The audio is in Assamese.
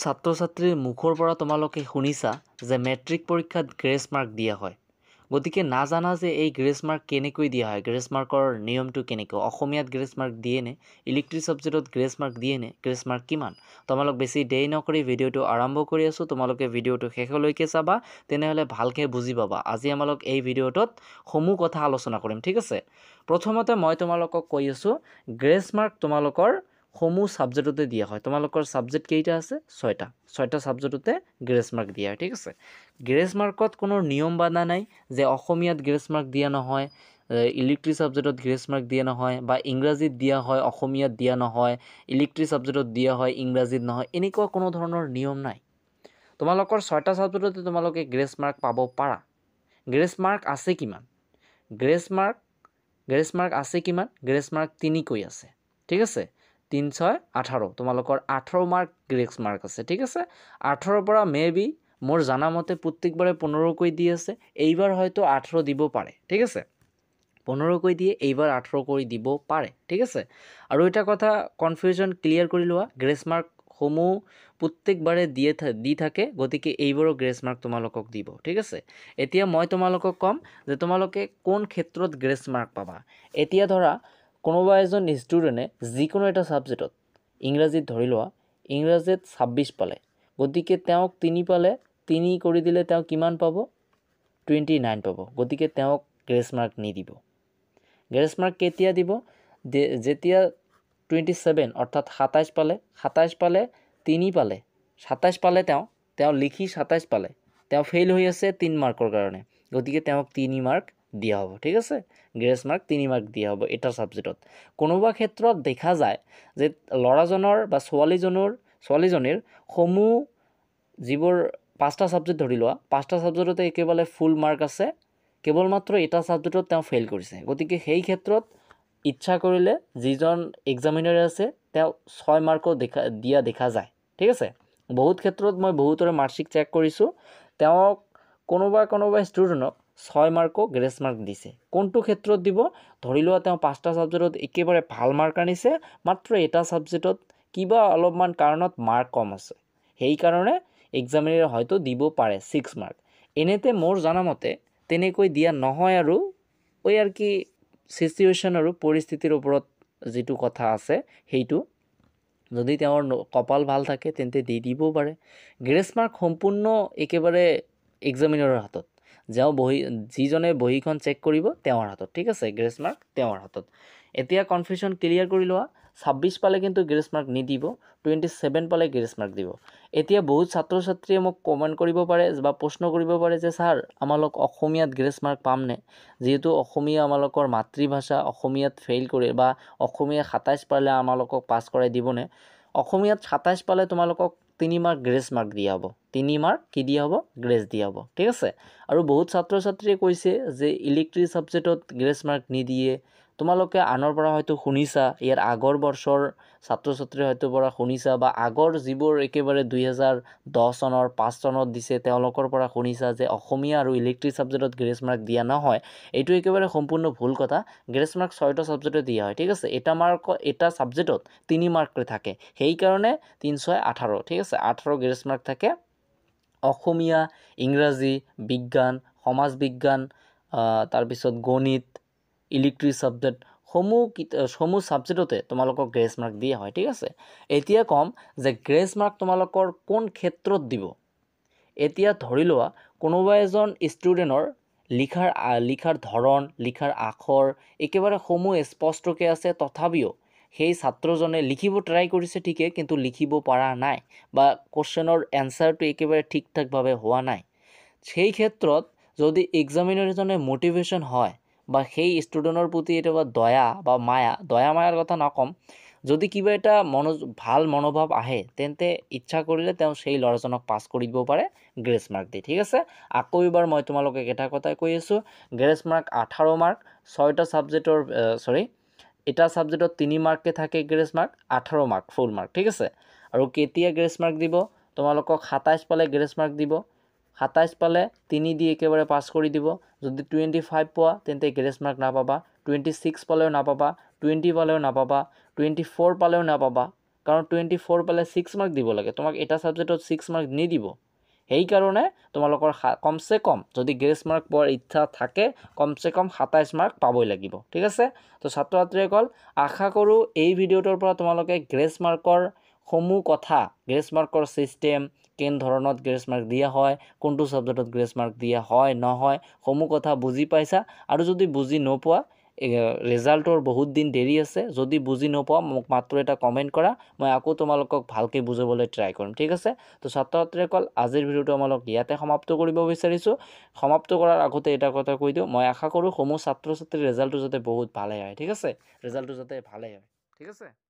ছাত্ৰ ছাত্ৰীৰ মুখৰ পৰা তোমালোকে শুনিছা যে মেট্ৰিক পৰীক্ষাত গ্ৰেছ মাৰ্ক দিয়া হয়। গতিকে নাজানা যে এই গ্ৰেছ মাৰ্ক কেনেকৈ দিয়া হয়, গ্ৰেছ মাৰ্কৰ নিয়মটো কেনেকৈ, অসমীয়াত গ্ৰেছ মাৰ্ক দিয়ে নে, ইলেক্ট্ৰিক ছাবজেক্টত গ্ৰেছ মাৰ্ক দিয়ে নে, গ্ৰেছ মাৰ্ক কিমান। তোমালোক বেছি দেৰি নকৰি ভিডিঅ'টো আৰম্ভ কৰি আছোঁ। তোমালোকে ভিডিঅ'টো শেষলৈকে চাবা, তেনেহ'লে ভালকৈ বুজি পাবা। আজি আমালোক এই ভিডিঅ'টোত সমূহ কথা আলোচনা কৰিম, ঠিক আছে। প্ৰথমতে মই তোমালোকক কৈ আছোঁ, গ্ৰেছ মাৰ্ক তোমালোকৰ সমূহ ছাবজেক্টতে দিয়া হয়। তোমালোকৰ ছাবজেক্ট কেইটা আছে? 6টা ছাবজেক্টতে গ্ৰেছ মাৰ্ক দিয়া হয়, ঠিক আছে। গ্ৰেছ মাৰ্কত কোনো নিয়ম বাধা নাই যে অসমীয়াত গ্ৰেছ মাৰ্ক দিয়া নহয়, ইলেক্ট্ৰিক ছাবজেক্টত গ্ৰেছ মাৰ্ক দিয়া নহয়, বা ইংৰাজীত দিয়া হয় অসমীয়াত দিয়া নহয়, ইলেক্ট্ৰিক ছাবজেক্টত দিয়া হয় ইংৰাজীত নহয়, এনেকুৱা কোনো ধৰণৰ নিয়ম নাই। তোমালোকৰ 6টা ছাবজেক্টতে তোমালোকে গ্ৰেছ মাৰ্ক পাব পাৰা। গ্ৰেছ মাৰ্ক আছে কিমান? গ্ৰেছ মাৰ্ক আছে কিমান? গ্ৰেছ মাৰ্ক 3কৈ আছে, ঠিক আছে। 3, 6, 18, তোমালোকৰ 18 মাৰ্ক গ্ৰেছ মাৰ্ক আছে, ঠিক আছে। 18ৰ পৰা মেবি মোৰ জানামতে প্ৰত্যেকবাৰে 15কৈ দি আছে, এইবাৰ হয়তো 18 দিব পাৰে, ঠিক আছে। 15কৈ দিয়ে, এইবাৰ 18 কৰি দিব পাৰে, ঠিক আছে। আৰু এটা কথা কনফিউজন ক্লিয়াৰ কৰি লোৱা, গ্ৰেছ মাৰ্কসমূহ প্ৰত্যেকবাৰে দি থাকে, গতিকে এইবাৰো গ্ৰেছ মাৰ্ক তোমালোকক দিব, ঠিক আছে। এতিয়া মই তোমালোকক ক'ম যে তোমালোকে কোন ক্ষেত্ৰত গ্ৰেছ মাৰ্ক পাবা। এতিয়া ধৰা কোনোবা এজন ষ্টুডেণ্টে যিকোনো এটা ছাবজেক্টত, ইংৰাজীত ধৰি লোৱা, ইংৰাজীত 26 পালে, গতিকে তেওঁক 3 পালে, 3 কৰি দিলে তেওঁ কিমান পাব? 29 পাব। গতিকে তেওঁক গ্ৰেছ মাৰ্ক নিদিব। গ্ৰেছ মাৰ্ক কেতিয়া দিব? যেতিয়া 27 অৰ্থাৎ 27 পালে, 27 পালে, 3 পালে, 27 পালে, তেওঁ লিখি 27 পালে, তেওঁ ফেইল হৈ আছে 3 মাৰ্কৰ কাৰণে, গতিকে তেওঁক 3 মাৰ্ক দিয়া হ'ব, ঠিক আছে। গ্ৰেছ মাৰ্ক 3 মাৰ্ক দিয়া হ'ব এটা ছাবজেক্টত। কোনোবা ক্ষেত্ৰত দেখা যায় যে ল'ৰাজনৰ বা ছোৱালীজনীৰ সমূহ যিবোৰ 5টা ছাবজেক্ট ধৰি লোৱা, 5টা ছাবজেক্টতে একেবাৰে ফুল মাৰ্ক আছে, কেৱল মাত্ৰ এটা ছাবজেক্টত তেওঁ ফেইল কৰিছে। গতিকে সেই ক্ষেত্ৰত ইচ্ছা কৰিলে যিজন এক্সামিনাৰ আছে তেওঁ 6 মাৰ্কো দিয়া দেখা যায়, ঠিক আছে। বহুত ক্ষেত্ৰত মই বহুতৰে মাৰ্কশ্বিট চেক কৰিছোঁ, তেওঁক কোনোবা ষ্টুডেণ্টক 6 মাৰ্কো গ্ৰেছ মাৰ্ক দিছে। কোনটো ক্ষেত্ৰত দিব? ধৰি লোৱা তেওঁ 5টা ছাবজেক্টত একেবাৰে ভাল মাৰ্ক আনিছে, মাত্ৰ এটা ছাবজেক্টত কিবা অলপমান কাৰণত মাৰ্ক কম আছে, সেইকাৰণে এক্সামিনাৰে হয়তো দিব পাৰে 6 মাৰ্ক। এনেতে মোৰ জানামতে তেনেকৈ দিয়া নহয়, আৰু আৰু কি চিটুৱেশ্যন আৰু পৰিস্থিতিৰ ওপৰত যিটো কথা আছে সেইটো, যদি তেওঁৰ কপাল ভাল থাকে তেন্তে দি দিবও পাৰে। গ্ৰেছ মাৰ্ক সম্পূৰ্ণ একেবাৰে এক্সামিনাৰৰ হাতত, যিজনে বহীখন চেক কৰিব তেওঁৰ হাতত, ঠিক আছে। গ্ৰেছ মাৰ্ক তেওঁৰ হাতত। এতিয়া কনফিউশ্যন ক্লিয়াৰ কৰি লোৱা, 26 পালে কিন্তু গ্ৰেছ মাৰ্ক নিদিব, 27 পালে গ্ৰেছ মাৰ্ক দিব। এতিয়া বহুত ছাত্ৰ ছাত্ৰীয়ে মোক কমেণ্ট কৰিব পাৰে বা প্ৰশ্ন কৰিব পাৰে যে ছাৰ, আমালোক অসমীয়াত গ্ৰেছ মাৰ্ক পামনে? যিহেতু অসমীয়া আমালোকৰ মাতৃভাষা, অসমীয়াত ফেইল কৰে বা অসমীয়া 27 পালে আমালোকক পাছ কৰাই দিবনে? অসমীয়াত 27 পালে তোমালোকক 3 মাৰ্ক গ্ৰেছ মাৰ্ক দিয়া হ'ব। 3 মাৰ্ক কি দিয়া হ'ব? গ্ৰেছ দিয়া হ'ব, ঠিক আছে। আৰু বহুত ছাত্ৰ ছাত্ৰীয়ে কৈছে যে ইলেক্ট্ৰিক ছাবজেক্টত গ্ৰেছ মাৰ্ক নিদিয়ে। তোমালোকে আনৰ পৰা হয়তো শুনিছা, ইয়াৰ আগৰ বৰ্ষৰ ছাত্ৰ ছাত্ৰীয়ে হয়তো পৰা শুনিছা, বা আগৰ যিবোৰ একেবাৰে 2010 চনৰ 5 চনত দিছে তেওঁলোকৰ পৰা শুনিছা যে অসমীয়া আৰু ইলেক্ট্ৰিক ছাবজেক্টত গ্ৰেছ মাৰ্ক দিয়া নহয়। এইটো একেবাৰে সম্পূৰ্ণ ভুল কথা। গ্ৰেছ মাৰ্ক 6টা ছাবজেক্টত দিয়া হয়, ঠিক আছে। এটা ছাবজেক্টত 3 মাৰ্ক থাকে, সেইকাৰণে 3, 6, 18, ঠিক আছে। 18 গ্ৰেছ মাৰ্ক থাকে। অসমীয়া, ইংৰাজী, বিজ্ঞান, সমাজ বিজ্ঞান, তাৰপিছত গণিত, ইলেক্ট্ৰিক ছাবজেক্ট সমূহ ছাবজেক্টতে তোমালোকক গ্ৰেছ মাৰ্ক দিয়া হয়, ঠিক আছে। এতিয়া ক'ম যে গ্ৰেছ মাৰ্ক তোমালোকৰ কোন ক্ষেত্ৰত দিব। এতিয়া ধৰি লোৱা কোনোবা এজন ষ্টুডেণ্টৰ লিখাৰ ধৰণ, লিখাৰ আখৰ একেবাৰে সমূহ স্পষ্টকৈ আছে, তথাপিও সেই ছাত্ৰজনে লিখিব ট্ৰাই কৰিছে ঠিকে, কিন্তু লিখিব পৰা নাই, বা কুৱেশ্যনৰ এনচাৰটো একেবাৰে ঠিক ঠাকভাৱে হোৱা নাই। সেই ক্ষেত্ৰত যদি এক্সামিনাৰজনে মটিভেশ্যন হয়, বা সেই ষ্টুডেণ্টৰ প্ৰতি এটা দয়া মায়াৰ কথা নক'ম, যদি কিবা এটা ভাল মনোভাৱ আহে, তেন্তে ইচ্ছা কৰিলে তেওঁ সেই ল'ৰাজনক পাছ কৰি দিব পাৰে গ্ৰেছ মাৰ্ক দি, ঠিক আছে। আকৌ এবাৰ মই তোমালোকক এটা কথাই কৈ আছোঁ, গ্ৰেছ মাৰ্ক 18 মাৰ্ক, 6টা ছাবজেক্টৰ এটা ছাবজেক্টত 3 মাৰ্ককৈ থাকে গ্ৰেছ মাৰ্ক, 18 মাৰ্ক ফুল মাৰ্ক, ঠিক আছে। আৰু কেতিয়া গ্ৰেছ মাৰ্ক দিব? তোমালোকক 27 পালে গ্ৰেছ মাৰ্ক দিব, 27 পালে 3 দি একেবাৰে পাছ কৰি দিব। যদি 25 পোৱা তেন্তে গ্ৰেছ মাৰ্ক নাপাবা, 26 পালেও নাপাবা, 20 পালেও নাপাবা, 24 পালেও নাপাবা, কাৰণ 24 পালে 6 মাৰ্ক দিব লাগে তোমাক এটা সাবজেক্টত 6 মাৰ্ক নিদিব সেই কাৰণে তোমালোকৰ কমসে কম যদি গ্ৰেছ মাৰ্ক পোৱাৰ ইচ্ছা থাকে কমসে কম 27 মাৰ্ক পাবই লাগিব ঠিক আছে তো ছাত্ৰ ছাত্ৰীসকল আশা কৰোঁ এই ভিডিঅ'টোৰ পৰা তোমালোকে গ্ৰেছ মাৰ্কৰ সমূহ কথা গ্ৰেছ মাৰ্কৰ সিস্টেম কেন ধৰণত গ্ৰেছ মাৰ্ক দিয়া হয় কোনটো সাবজেক্টত গ্ৰেছ মাৰ্ক দিয়া হয় নহয় সমূহ কথা বুজি পাইছা আৰু যদি বুজি নোপোৱা ৰিজাল্টৰ বহুত দিন দেৰি আছে যদি বুজি নোপোৱা মোক মাত্ৰ এটা কমেন্ট কৰা মই আকৌ তোমালোকক ভালকৈ বুজাবলৈ ট্ৰাই কৰিম ঠিক আছে তো ছাত্ৰ ছাত্ৰীসকল আজিৰ ভিডিঅ'টো আমালোক ইয়াতে সমাপ্ত কৰিব বিচাৰিছোঁ সমাপ্ত কৰাৰ আগতে এটা কথা কৈ দিওঁ মই আশা কৰোঁ সমূহ ছাত্ৰ ছাত্ৰীৰ ৰিজাল্টটো যাতে বহুত ভালে হয় ঠিক আছে ৰিজাল্টটো যাতে ভালে হয় ঠিক আছে